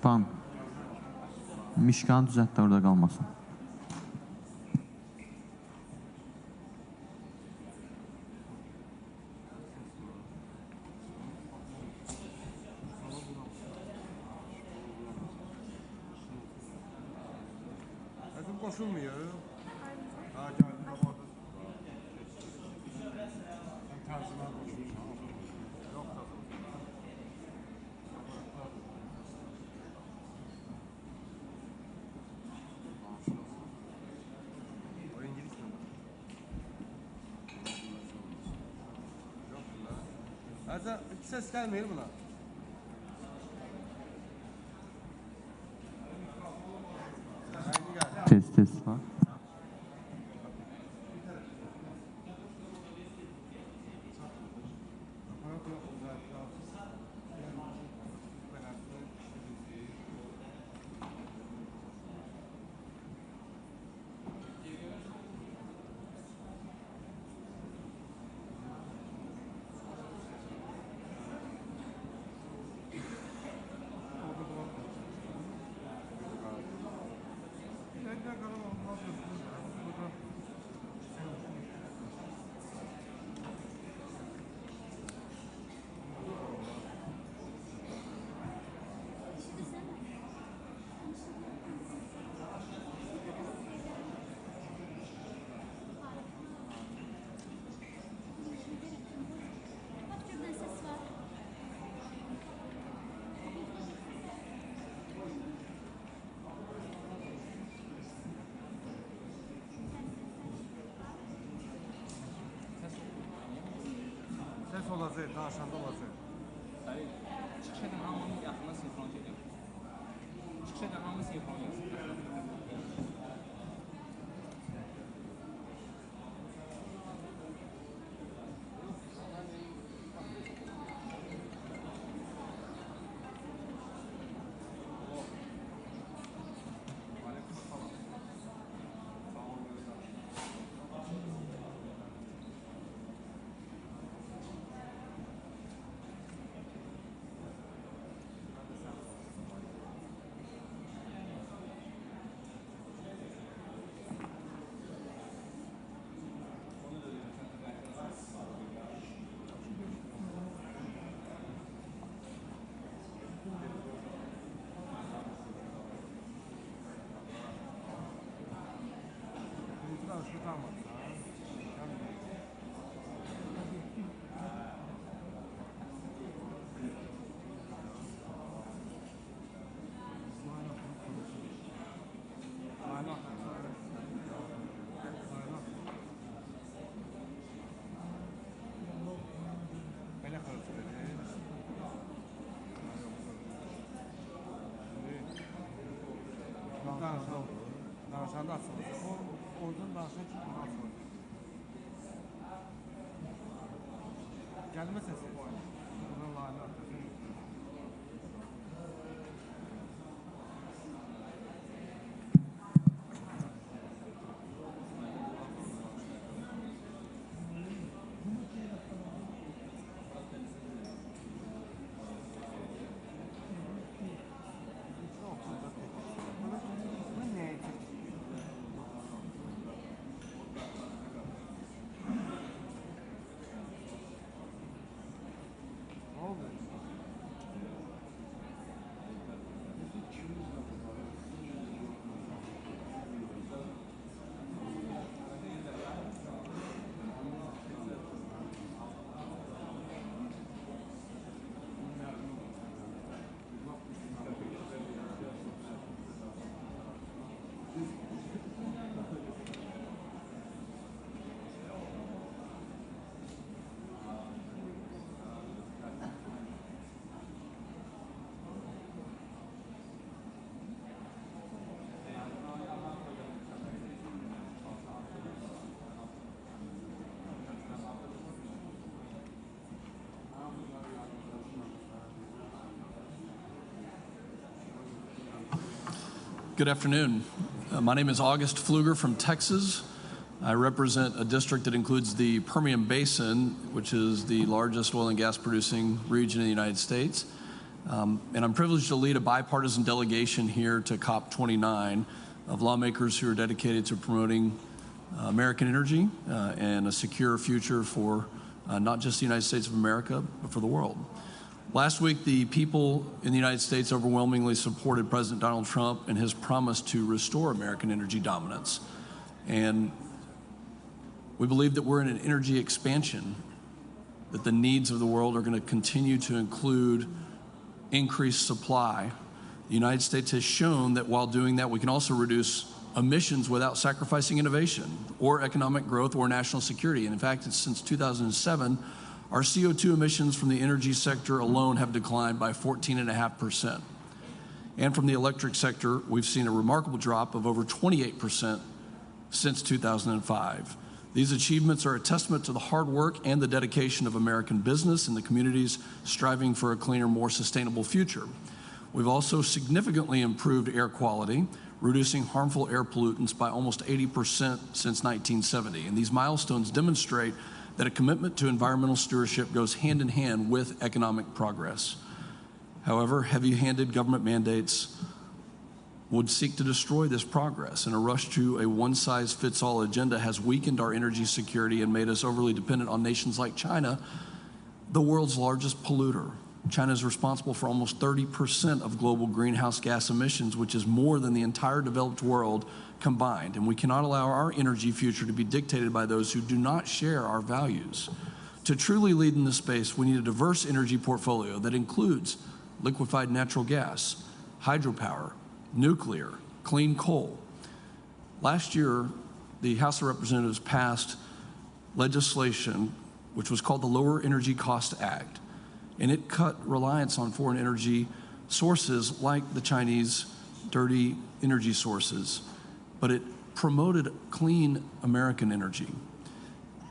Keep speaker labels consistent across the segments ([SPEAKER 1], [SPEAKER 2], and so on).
[SPEAKER 1] Tutan. Mişkanı düzelt de orada kalmasın.
[SPEAKER 2] Koşulmuyor. Ha geldi kapadı. Ben tersine koşmuş. Yok da. O İngiliz mi? Yok buna. Hatta ses gelmiyor buna.
[SPEAKER 1] Test var.
[SPEAKER 2] Ses olacaq, danışanda olacaq.
[SPEAKER 3] Hayır, çıxış edən hamının yaxına sinxron gedir. Çıxış edən hamı sinxron yazır.
[SPEAKER 2] Danışanda açılacaq. Oradan danışan ki, bunu açılacaq. Gəlmə səsi. Buradan layını atacaq.
[SPEAKER 4] Good afternoon. My name is August Pfluger from Texas. I represent a district that includes the Permian Basin, which is the largest oil and gas producing region in the United States. And I'm privileged to lead a bipartisan delegation here to Cop29 of lawmakers who are dedicated to promoting American energy and a secure future for not just the United States of America, but for the world. Last week, the people in the United States overwhelmingly supported President Donald Trump and his promise to restore American energy dominance. And we believe that we're in an energy expansion, that the needs of the world are going to continue to include increased supply. The United States has shown that while doing that, we can also reduce emissions without sacrificing innovation or economic growth or national security. And in fact, since 2007, our CO2 emissions from the energy sector alone have declined by 14.5%. And from the electric sector, we've seen a remarkable drop of over 28% since 2005. These achievements are a testament to the hard work and the dedication of American business and the communities striving for a cleaner, more sustainable future. We've also significantly improved air quality, reducing harmful air pollutants by almost 80% since 1970. And these milestones demonstrate that a commitment to environmental stewardship goes hand in hand with economic progress. However, heavy-handed government mandates would seek to destroy this progress, and a rush to a one-size-fits-all agenda has weakened our energy security and made us overly dependent on nations like China, the world's largest polluter. China is responsible for almost 30% of global greenhouse gas emissions, which is more than the entire developed world combined. And we cannot allow our energy future to be dictated by those who do not share our values. To truly lead in this space, we need a diverse energy portfolio that includes liquefied natural gas, hydropower, nuclear, clean coal. Last year, the House of Representatives passed legislation which was called the Lower Energy Cost Act, and it cut reliance on foreign energy sources like the Chinese dirty energy sources, but it promoted clean American energy.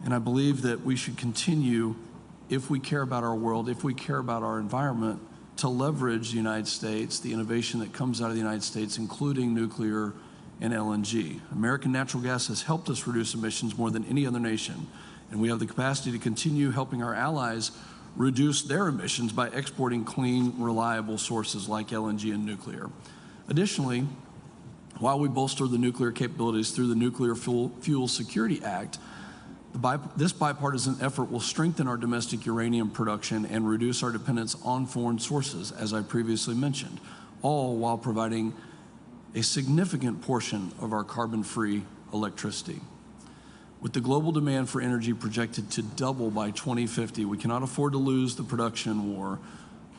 [SPEAKER 4] And I believe that we should continue, if we care about our world, if we care about our environment, to leverage the United States, the innovation that comes out of the United States, including nuclear and LNG. American natural gas has helped us reduce emissions more than any other nation, and we have the capacity to continue helping our allies reduce their emissions by exporting clean, reliable sources like LNG and nuclear. Additionally, while we bolster the nuclear capabilities through the Nuclear Fuel Security Act, this bipartisan effort will strengthen our domestic uranium production and reduce our dependence on foreign sources, as I previously mentioned, all while providing a significant portion of our carbon-free electricity. With the global demand for energy projected to double by 2050, we cannot afford to lose the production war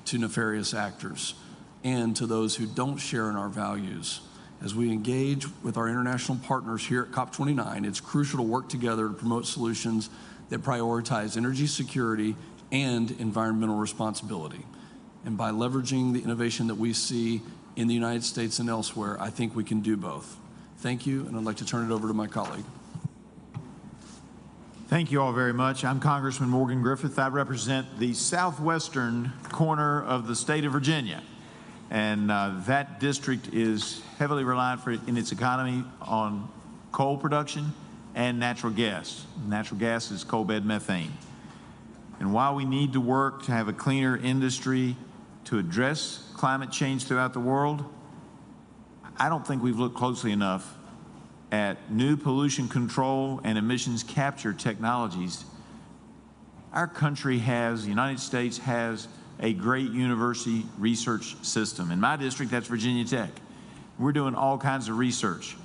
[SPEAKER 4] to nefarious actors and to those who don't share in our values. As we engage with our international partners here at Cop29, it's crucial to work together to promote solutions that prioritize energy security and environmental responsibility. And by leveraging the innovation that we see in the United States and elsewhere, I think we can do both. Thank you, and I'd like to turn it over to my colleague.
[SPEAKER 5] Thank you all very much. I'm Congressman Morgan Griffith. I represent the southwestern corner of the state of Virginia. And that district is heavily reliant in its economy on coal production and natural gas. Natural gas is coal bed methane. And while we need to work to have a cleaner industry to address climate change throughout the world, I don't think we've looked closely enough at new pollution control and emissions capture technologies. Our country has, the United States has, a great university research system. In my district, that's Virginia Tech. We're doing all kinds of research.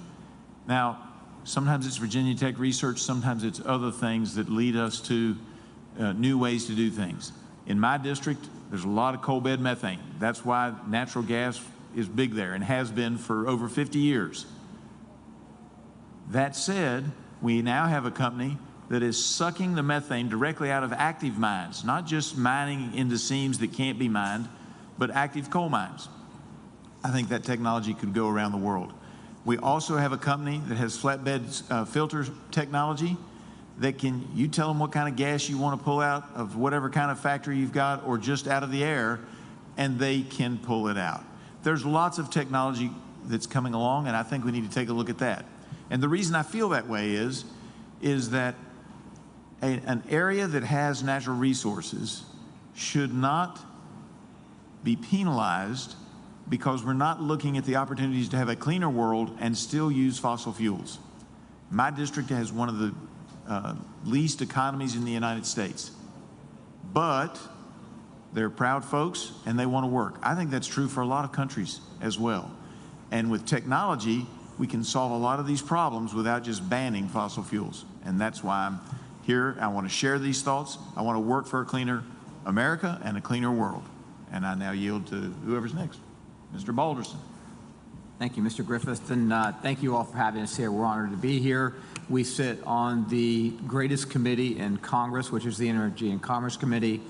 [SPEAKER 5] Now, sometimes it's Virginia Tech research, sometimes it's other things that lead us to new ways to do things. In my district, there's a lot of coal bed methane. That's why natural gas is big there and has been for over 50 years. That said, we now have a company that is sucking the methane directly out of active mines, not just mining into seams that can't be mined, but active coal mines. I think that technology could go around the world. We also have a company that has flatbed filter technology that can, you tell them what kind of gas you want to pull out of whatever kind of factory you've got or just out of the air, and they can pull it out. There's lots of technology that's coming along, and I think we need to take a look at that. And the reason I feel that way is that an area that has natural resources should not be penalized because we're not looking at the opportunities to have a cleaner world and still use fossil fuels. My district has one of the least economies in the United States, but they're proud folks and they want to work. I think that's true for a lot of countries as well. And with technology, we can solve a lot of these problems without just banning fossil fuels. And that's why I'm here. I want to share these thoughts. I want to work for a cleaner America and a cleaner world. And I now yield to whoever's next. Mr. Balderson.
[SPEAKER 6] Thank you, Mr. Griffith, and thank you all for having us here. We're honored to be here. We sit on the greatest committee in Congress, which is the Energy and Commerce Committee,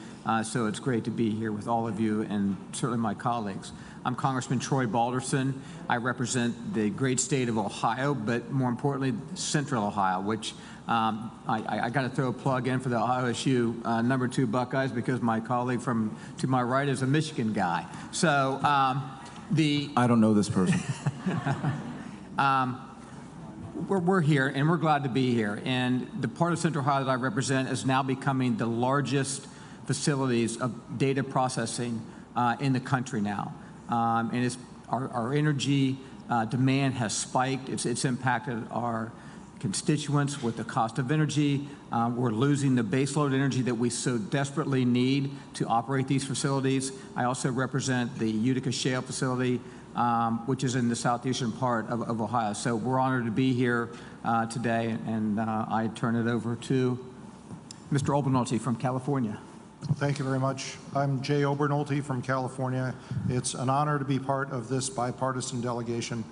[SPEAKER 6] so it's great to be here with all of you and certainly my colleagues. I'm Congressman Troy Balderson. I represent the great state of Ohio, but more importantly, Central Ohio, which I got to throw a plug in for the OSU #2 Buckeyes because my colleague to my right is a Michigan guy. So I don't know this person. We're here, and we're glad to be here. And the part of Central Ohio that I represent is now becoming the largest facilities of data processing in the country now. And our energy demand has spiked. It's impacted our constituents with the cost of energy. We're losing the baseload energy that we so desperately need to operate these facilities. I also represent the Utica Shale facility, which is in the southeastern part of Ohio. So we're honored to be here today, and I turn it over to Mr. Obernolte from California.
[SPEAKER 2] Thank you very much. I'm Jay Obernolte from California. It's an honor to be part of this bipartisan delegation.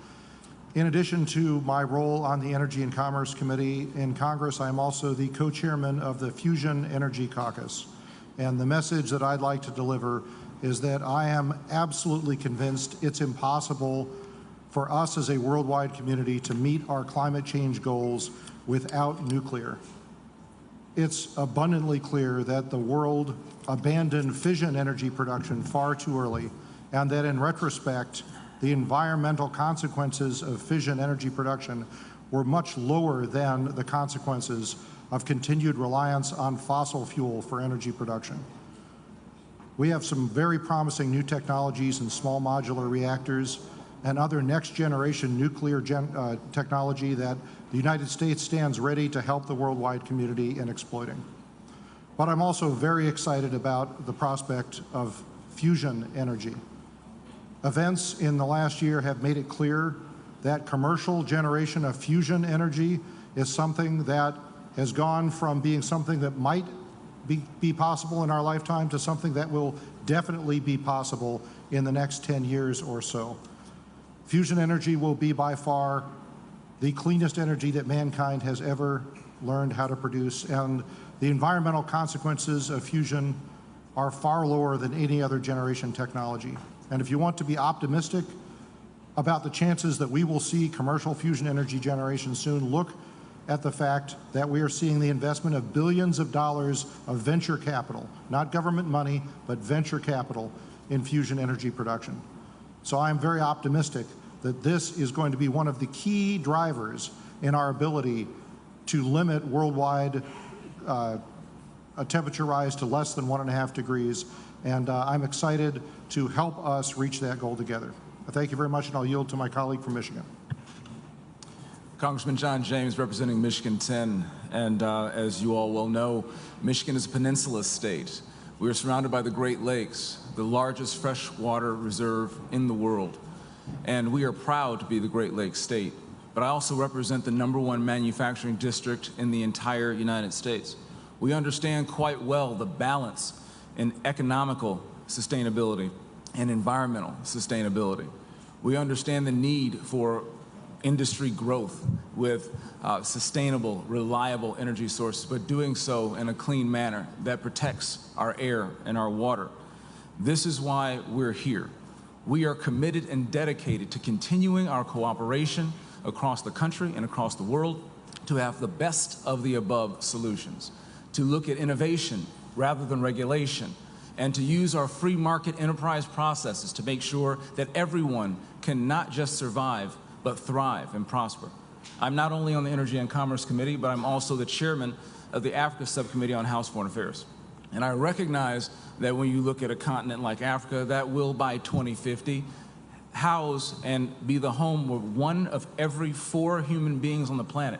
[SPEAKER 2] In addition to my role on the Energy and Commerce Committee in Congress, I'm also the co-chairman of the Fusion Energy Caucus. And the message that I'd like to deliver is that I am absolutely convinced it's impossible for us as a worldwide community to meet our climate change goals without nuclear. It's abundantly clear that the world abandoned fission energy production far too early, and that in retrospect, the environmental consequences of fission energy production were much lower than the consequences of continued reliance on fossil fuel for energy production. We have some very promising new technologies in small modular reactors and other next generation nuclear technology that the United States stands ready to help the worldwide community in exploiting. But I'm also very excited about the prospect of fusion energy. Events in the last year have made it clear that commercial generation of fusion energy is something that has gone from being something that might be possible in our lifetime to something that will definitely be possible in the next 10 years or so. Fusion energy will be by far the cleanest energy that mankind has ever learned how to produce, and the environmental consequences of fusion are far lower than any other generation technology. And if you want to be optimistic about the chances that we will see commercial fusion energy generation soon, look at the fact that we are seeing the investment of billions of dollars of venture capital, not government money, but venture capital in fusion energy production. So I am very optimistic that this is going to be one of the key drivers in our ability to limit worldwide a temperature rise to less than 1.5 degrees. And I'm excited to help us reach that goal together. Thank you very much, and I'll yield to my colleague from Michigan.
[SPEAKER 7] Congressman John James, representing Michigan 10. And as you all well know, Michigan is a peninsula state. We are surrounded by the Great Lakes, the largest freshwater reserve in the world. And we are proud to be the Great Lakes state. But I also represent the #1 manufacturing district in the entire United States. We understand quite well the balance in economical sustainability and environmental sustainability. We understand the need for industry growth with sustainable, reliable energy sources, but doing so in a clean manner that protects our air and our water. This is why we're here. We are committed and dedicated to continuing our cooperation across the country and across the world to have the best of the above solutions, to look at innovation rather than regulation, and to use our free market enterprise processes to make sure that everyone can not just survive, but thrive and prosper. I'm not only on the Energy and Commerce Committee, but I'm also the chairman of the Africa Subcommittee on House Foreign Affairs. And I recognize that when you look at a continent like Africa, that will by 2050 house and be the home of 1 of every 4 human beings on the planet.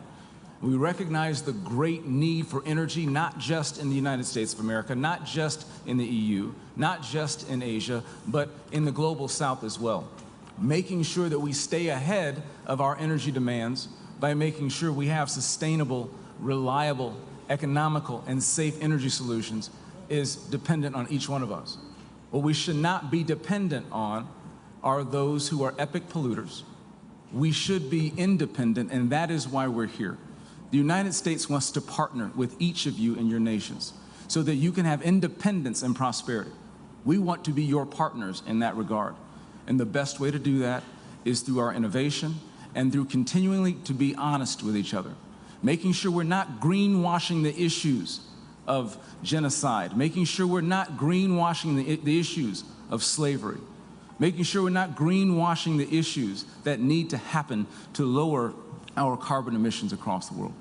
[SPEAKER 7] We recognize the great need for energy, not just in the United States of America, not just in the EU, not just in Asia, but in the global South as well. Making sure that we stay ahead of our energy demands by making sure we have sustainable, reliable, economical, and safe energy solutions is dependent on each one of us. What we should not be dependent on are those who are epic polluters. We should be independent, and that is why we're here. The United States wants to partner with each of you in your nations so that you can have independence and prosperity. We want to be your partners in that regard. And the best way to do that is through our innovation and through continually to be honest with each other, making sure we're not greenwashing the issues of genocide, making sure we're not greenwashing the issues of slavery, making sure we're not greenwashing the issues that need to happen to lower our carbon emissions across the world.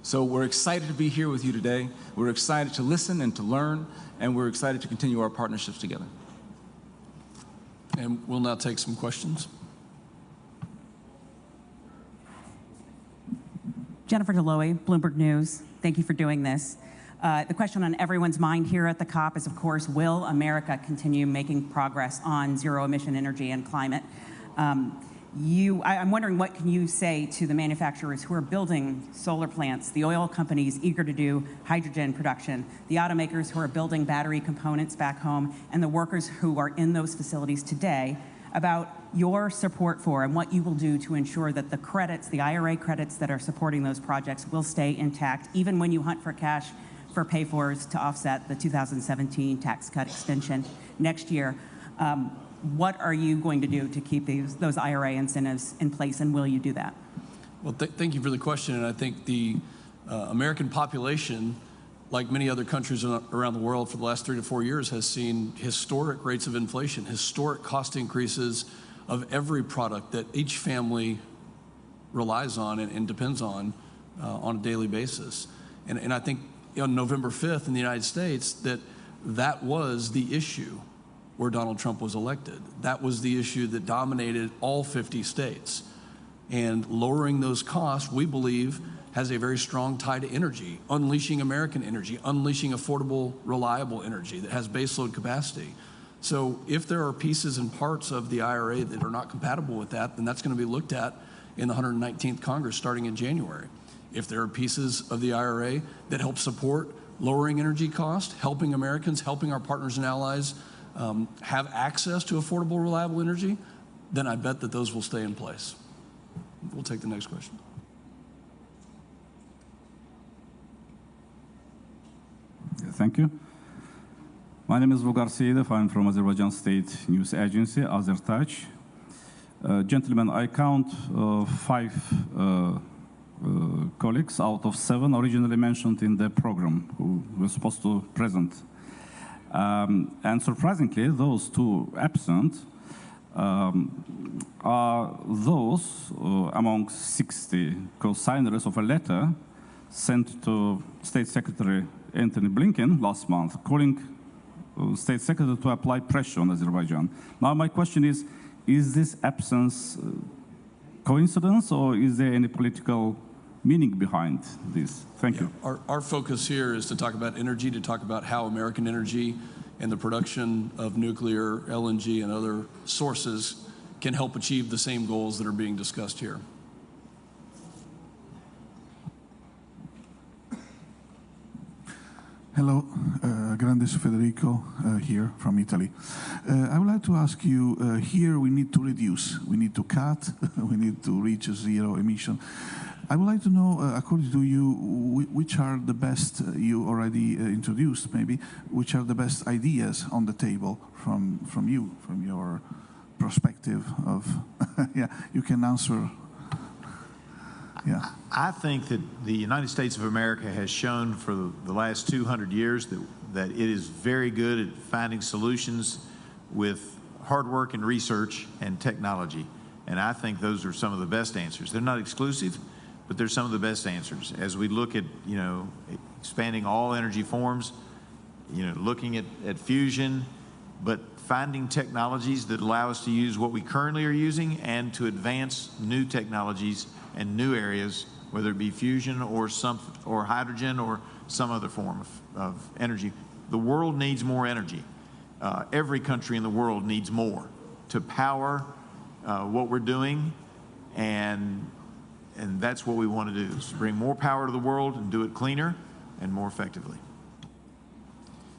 [SPEAKER 7] So we're excited to be here with you today. We're excited to listen and to learn, and we're excited to continue our partnerships together.
[SPEAKER 4] And we'll now take some questions.
[SPEAKER 8] Jennifer Deloy, Bloomberg News. Thank you for doing this. The question on everyone's mind here at the COP is, of course, will America continue making progress on zero-emission energy and climate? I'm wondering, what can you say to the manufacturers who are building solar plants, the oil companies eager to do hydrogen production, the automakers who are building battery components back home, and the workers who are in those facilities today, about your support for and what you will do to ensure that the credits, the IRA credits that are supporting those projects, will stay intact, even when you hunt for cash for pay-fors to offset the 2017 tax cut extension next year. What are you going to do to keep those IRA incentives in place, and will you do that?
[SPEAKER 4] Well, thank you for the question. And I think the American population, like many other countries around the world for the last 3 to 4 years, has seen historic rates of inflation, historic cost increases of every product that each family relies on and depends on a daily basis. And I think on November 5th in the United States, that was the issue where Donald Trump was elected. That was the issue that dominated all 50 states. And lowering those costs, we believe, has a very strong tie to energy, unleashing American energy, unleashing affordable, reliable energy that has baseload capacity. So if there are pieces and parts of the IRA that are not compatible with that, then that's going to be looked at in the 119th Congress starting in January. If there are pieces of the IRA that help support lowering energy costs, helping Americans, helping our partners and allies have access to affordable, reliable energy, then I bet that those will stay in place. We'll take the next question.
[SPEAKER 9] Thank you. My name is Vogar Seyedov. I'm from Azerbaijan State News Agency, Azertaj. Gentlemen, I count 5 colleagues out of 7 originally mentioned in the program who were supposed to present. And surprisingly, those 2 absent are those among 60 co-signers of a letter sent to State Secretary Antony Blinken last month, calling State Secretary to apply pressure on Azerbaijan. Now, my question is this absence coincidence, or is there any political meaning behind this? Thank you.
[SPEAKER 4] Our focus here is to talk about energy, to talk about how American energy and the production of nuclear, LNG, and other sources can help achieve the same goals that are being discussed here.
[SPEAKER 10] Hello, Grandes Federico here from Italy. I would like to ask you, here we need to reduce, we need to cut, we need to reach a zero emission. I would like to know, according to you, which are the best, you already introduced maybe, which are the best ideas on the table from you, from your perspective of, yeah, you can answer. Yeah.
[SPEAKER 5] I think that the United States of America has shown for the last 200 years that it is very good at finding solutions with hard work and research and technology. And I think those are some of the best answers. They're not exclusive, but they're some of the best answers. As we look at, expanding all energy forms, looking at fusion, but finding technologies that allow us to use what we currently are using and to advance new technologies and new areas, whether it be fusion or hydrogen or some other form of energy. The world needs more energy. Every country in the world needs more to power what we're doing, and that's what we want to do, is bring more power to the world and do it cleaner and more effectively.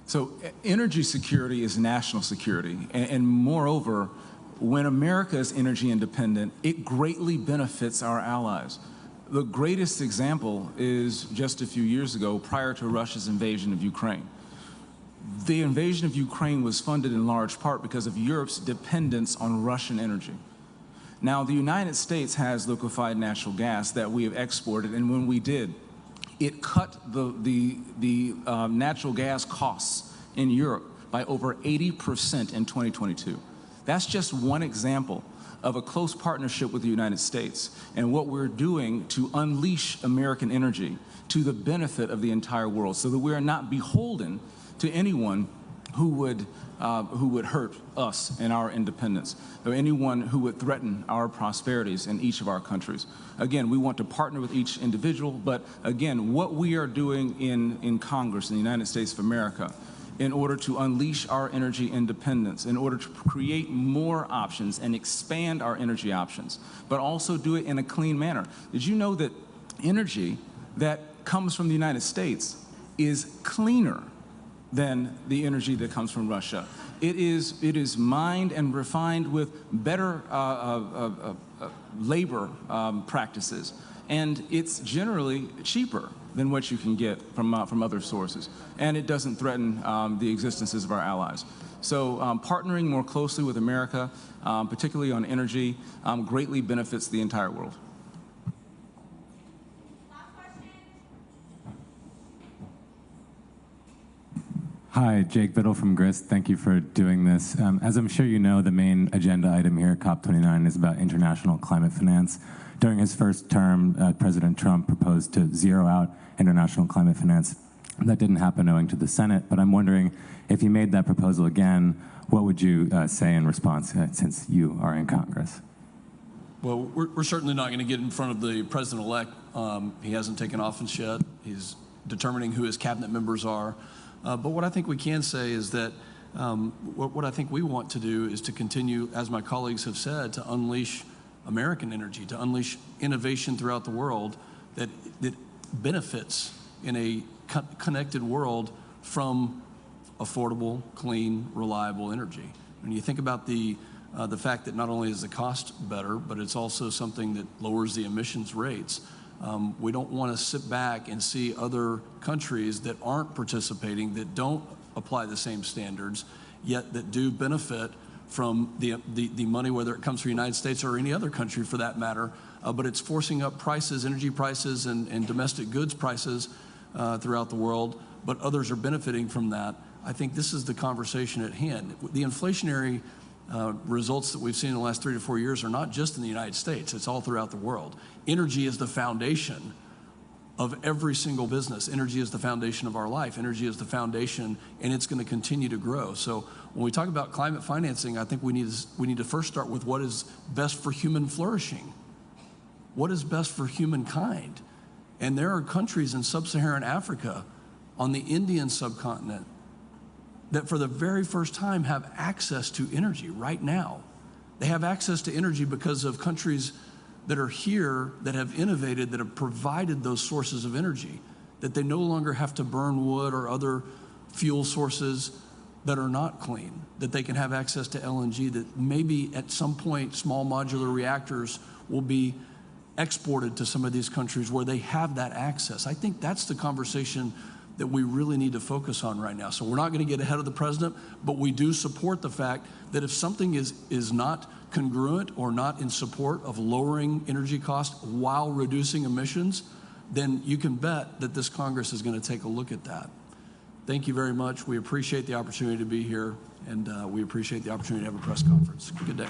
[SPEAKER 7] So energy security is national security, and moreover, when America is energy independent, it greatly benefits our allies. The greatest example is just a few years ago, prior to Russia's invasion of Ukraine. The invasion of Ukraine was funded in large part because of Europe's dependence on Russian energy. Now, the United States has liquefied natural gas that we have exported, and when we did, it cut the natural gas costs in Europe by over 80% in 2022. That's just one example of a close partnership with the United States and what we're doing to unleash American energy to the benefit of the entire world, so that we are not beholden to anyone who would hurt us and our independence, or anyone who would threaten our prosperities in each of our countries. Again, we want to partner with each individual, but again, what we are doing in Congress in the United States of America in order to unleash our energy independence, in order to create more options and expand our energy options, but also do it in a clean manner. Did you know that energy that comes from the United States is cleaner than the energy that comes from Russia? It is mined and refined with better labor practices, and it's generally cheaper than what you can get from other sources, and it doesn't threaten the existences of our allies. So partnering more closely with America, particularly on energy, greatly benefits the entire world.
[SPEAKER 11] Hi, Jake Biddle from GRIST. Thank you for doing this. As I'm sure you know, the main agenda item here at COP29 is about international climate finance. During his first term, President Trump proposed to zero out international climate finance. That didn't happen owing to the Senate, but I'm wondering if you made that proposal again, what would you say in response, since you are in Congress?
[SPEAKER 4] Well, we're certainly not going to get in front of the president-elect. He hasn't taken office yet. He's determining who his cabinet members are. But what I think we can say is that what I think we want to do is to continue, as my colleagues have said, to unleash American energy, to unleash innovation throughout the world that benefits in a connected world from affordable, clean, reliable energy. When you think about the fact that not only is the cost better, but it's also something that lowers the emissions rates. We don't want to sit back and see other countries that aren't participating, that don't apply the same standards, yet that do benefit from the money, whether it comes from the United States or any other country for that matter, but it's forcing up prices, energy prices and domestic goods prices throughout the world, but others are benefiting from that. I think this is the conversation at hand. The inflationary results that we've seen in the last 3 to 4 years are not just in the United States, it's all throughout the world. Energy is the foundation of every single business. Energy is the foundation of our life. Energy is the foundation, and it's going to continue to grow. So when we talk about climate financing, I think we need to first start with what is best for human flourishing. What is best for humankind? And there are countries in sub-Saharan Africa, on the Indian subcontinent, that for the very first time have access to energy right now. They have access to energy because of countries that are here that have innovated, that have provided those sources of energy, that they no longer have to burn wood or other fuel sources that are not clean, that they can have access to LNG, that maybe at some point small modular reactors will be exported to some of these countries where they have that access. I think that's the conversation that we really need to focus on right now. So we're not going to get ahead of the president, but we do support the fact that if something is not congruent or not in support of lowering energy costs while reducing emissions, then you can bet that this Congress is going to take a look at that. Thank you very much. We appreciate the opportunity to be here, and we appreciate the opportunity to have a press conference. Good day.